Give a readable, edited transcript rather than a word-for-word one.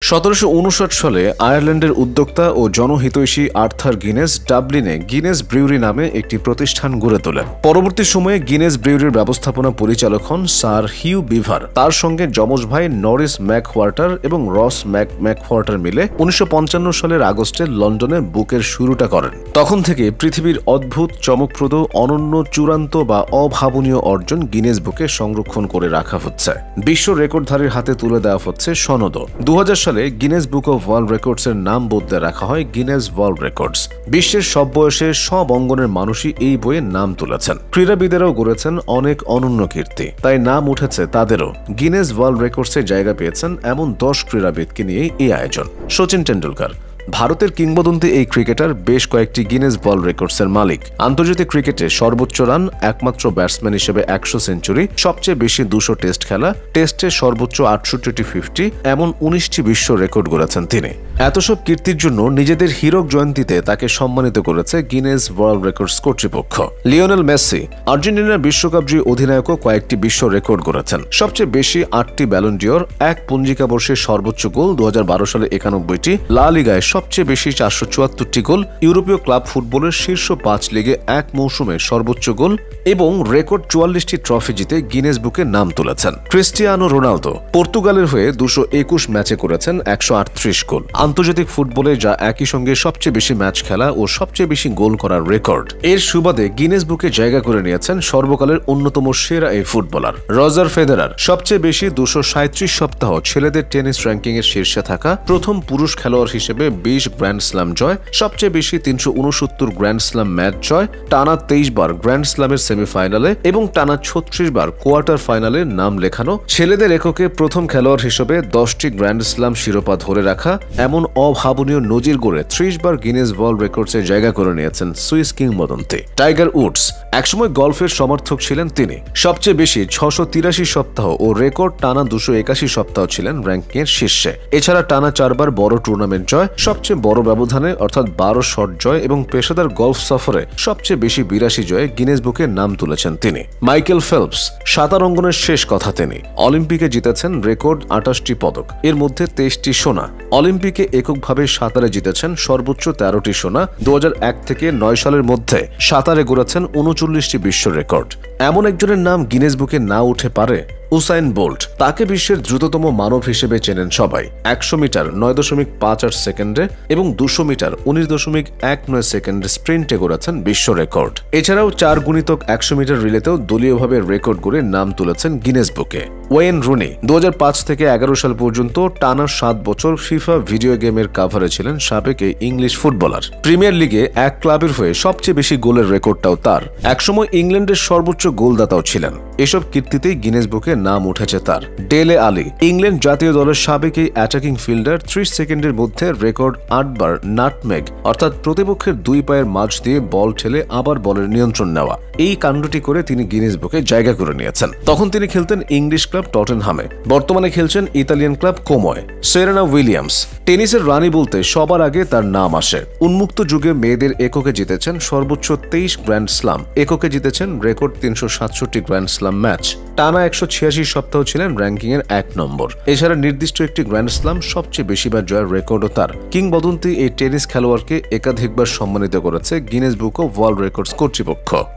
1759 সালে আয়ারল্যান্ডের উদ্যোক্তা ও জনহিতৈষী আর্থার গিনেস ডাবলিনে গিনেস ব্রিউরি নামে একটি প্রতিষ্ঠান গড়ে তোলেন। পরবর্তী সময়ে গিনেস ব্রিউরির ব্যবস্থাপনা পরিচালক হন স্যার হিউ বিভার। তার সঙ্গে যমজ ভাই নরিস ম্যাকওয়ার্টার এবং রস ম্যাকওয়ার্টার মিলে 1955 সালের আগস্টে লন্ডনে বুকের শুরুটা করেন। তখন থেকে পৃথিবীর অদ্ভুত, চমকপ্রদ, অনন্য, চূড়ান্ত বা অভাবনীয় অর্জন গিনেস বুকে সংরক্ষণ করে রাখা হচ্ছে। বিশ্ব রেকর্ডধারীর হাতে তুলে দেওয়া হচ্ছে সনদ। 2000 সালে গিনেস বুক অব ওয়ার্ল্ড রেকর্ডসের নাম বদলে রাখা হয় গিনেস ওয়ার্ল্ড রেকর্ডস। বিশ্বের সব বয়সে সব অঙ্গনের মানুষই এই বইয়ে নাম তুলেছেন। ক্রীড়াবিদেরাও গড়েছেন অনেক অনন্য কীর্তি, তাই নাম উঠেছে তাদেরও। গিনেস ওয়ার্ল্ড রেকর্ডসে জায়গা পেয়েছেন এমন 10 ক্রীড়াবিদকে নিয়ে এই আয়োজন। সচিন টেন্ডুলকার ভারতের কিংবদন্তি এই ক্রিকেটার বেশ কয়েকটি গিনেস ওয়ার্ল্ড রেকর্ডসের মালিক। আন্তর্জাতিক ক্রিকেটে সর্বোচ্চ রান, একমাত্র ব্যাটসম্যান হিসেবে 100 সেঞ্চুরি, সবচেয়ে বেশি 200 টেস্ট খেলা, টেস্টে সর্বোচ্চ 68টি 50, এমন 19টি বিশ্ব রেকর্ড গড়েছেন তিনি। এত সব কীর্তির জন্য নিজেদের হীরক জয়ন্তীতে তাকে সম্মানিত করেছে গিনেস ওয়ার্ল্ড রেকর্ডস কর্তৃপক্ষ। লিওনেল মেসি আর্জেন্টিনার বিশ্বকাপজয়ী অধিনায়কও কয়েকটি বিশ্ব রেকর্ড গড়েছেন। সবচেয়ে বেশি 8টি ব্যালন ডিওর, এক পঞ্জিকা বর্ষে সর্বোচ্চ গোল 2012 সালে 91টি, লা লিগায় সবচেয়ে বেশি 474টি গোল, ইউরোপীয় ক্লাব ফুটবলের শীর্ষ 5 লিগে এক মৌসুমে সর্বোচ্চ গোল এবং রেকর্ড 44টি ট্রফি জিতে গিনেস বুকে নাম তুলেছেন। ক্রিস্টিয়ানো রোনালদো পর্তুগালের হয়ে 221 ম্যাচে করেছেন 138 গোল। আন্তর্জাতিক ফুটবলে যা একই সঙ্গে সবচেয়ে বেশি ম্যাচ খেলা ও সবচেয়ে বেশি গোল করার রেকর্ড। এর সুবাদে গিনেস বুকে জায়গা করে নিয়েছেন সর্বকালের অন্যতম সেরা এই ফুটবলার রজার ফেদেরার। সবচেয়ে বেশি 237 সপ্তাহ ছেলেদের টেনিস র্যাঙ্কিং এর শীর্ষে থাকা প্রথম পুরুষ খেলোয়াড় হিসেবে 20 গ্র্যান্ড স্ল্যাম জয়, সবচেয়ে বেশি 369 গ্র্যান্ড স্ল্যাম ম্যাচ জয়, টানা 23 বার গ্র্যান্ড স্ল্যামের সেমিফাইনালে এবং টানা 36 বার কোয়ার্টার ফাইনালে নাম লেখানো, ছেলেদের এককে প্রথম খেলোয়াড় হিসেবে 10টি গ্র্যান্ড স্ল্যাম শিরোপা ধরে রাখা, এমন অভাবনীয় নজির গড়ে 30 বার গিনেস ওয়ার্ল্ড রেকর্ডসে জায়গা করে নিয়েছেন সুইস কিংবদন্তি টাইগার উডস। একসময় গলফের সমর্থক ছিলেন তিনি। সবচেয়ে বেশি 683 সপ্তাহ ও রেকর্ড টানা 281 সপ্তাহ ছিলেন র্যাঙ্কিং এর শীর্ষে। এছাড়া টানা 4 বার বড় টুর্নামেন্ট জয়, সবচেয়ে বড় ব্যবধানে অর্থাৎ 12 শট জয় এবং পেশাদার গলফ সফরে সবচেয়ে বেশি 82 জয়ে গিনেস বুকে নাম তুলেছেন তিনি। মাইকেল ফেলপস সাঁতার অঙ্গনের শেষ কথা তিনি। অলিম্পিকে জিতেছেন রেকর্ড 28টি পদক, এর মধ্যে 23টি সোনা। অলিম্পিকে এককভাবে সাঁতারে জিতেছেন সর্বোচ্চ 13টি সোনা। 2001 থেকে 9 সালের মধ্যে সাঁতারে গড়েছেন 39টি বিশ্ব রেকর্ড। এমন একজনের নাম গিনেস বুকে না উঠে পারে? Usain Bolt. তাকে বিশ্বের দ্রুততম মানব হিসেবে চেনেন সবাই। 100 মিটার 9.58 সেকেন্ডে এবং 200 মিটার 19.19 সেকেন্ডে স্প্রিন্টে গড়েছেন বিশ্ব রেকর্ড। এছাড়াও 4x100 মিটার রিলেতেও দলীয়ভাবে রেকর্ড গড়ে নাম তুলেছেন গিনেস বুকে। ওয়েন রুনি 2005 থেকে 11 সাল পর্যন্ত টানা 7 বছর ফিফা ভিডিও গেমের কাভারে ছিলেন সাবেক এই ইংলিশ ফুটবলার। প্রিমিয়ার লিগে এক ক্লাবের হয়ে সবচেয়ে বেশি গোলের রেকর্ডটাও তার। একসময় ইংল্যান্ডের সর্বোচ্চ গোলদাতাও ছিলেন। এসব কীর্তিতেই গিনেস বুকে নাম উঠেছে তার। ডেলে আলি ইংল্যান্ড জাতীয় দলের সাবেক এই অ্যাটাকিং ফিল্ডার 30 সেকেন্ডের মধ্যে রেকর্ড 8 বার নাটমেগ অর্থাৎ প্রতিপক্ষের 2 পায়ের মাঝ দিয়ে বল ঠেলে আবার বলের নিয়ন্ত্রণ নেওয়া, এই কাণ্ডটি করে তিনি গিনেস বুকে জায়গা করে নিয়েছেন। তখন তিনি খেলতেন ইংলিশ ক্লাব টটেনহামে, বর্তমানে খেলছেন ইতালিয়ান ক্লাব কোমোয়। সেরেনা উইলিয়ামস টেনিসের রানী বলতে সবার আগে তার নাম আসে। উন্মুক্ত যুগে মেয়েদের এককে জিতেছেন সর্বোচ্চ 23 গ্র্যান্ড স্লাম, এককে জিতেছেন রেকর্ড 367 গ্র্যান্ড স্লাম ম্যাচ, টানা 186 সপ্তাহ ছিলেন র্যাঙ্কিং এর 1 নম্বর। এছাড়া নির্দিষ্ট একটি গ্র্যান্ড স্লাম সবচেয়ে বেশিবার জয়ের রেকর্ডও তার। কিংবদন্তি এই টেনিস খেলোয়াড়কে একাধিকবার সম্মানিত করেছে Guinness book of world records কর্তৃপক্ষ।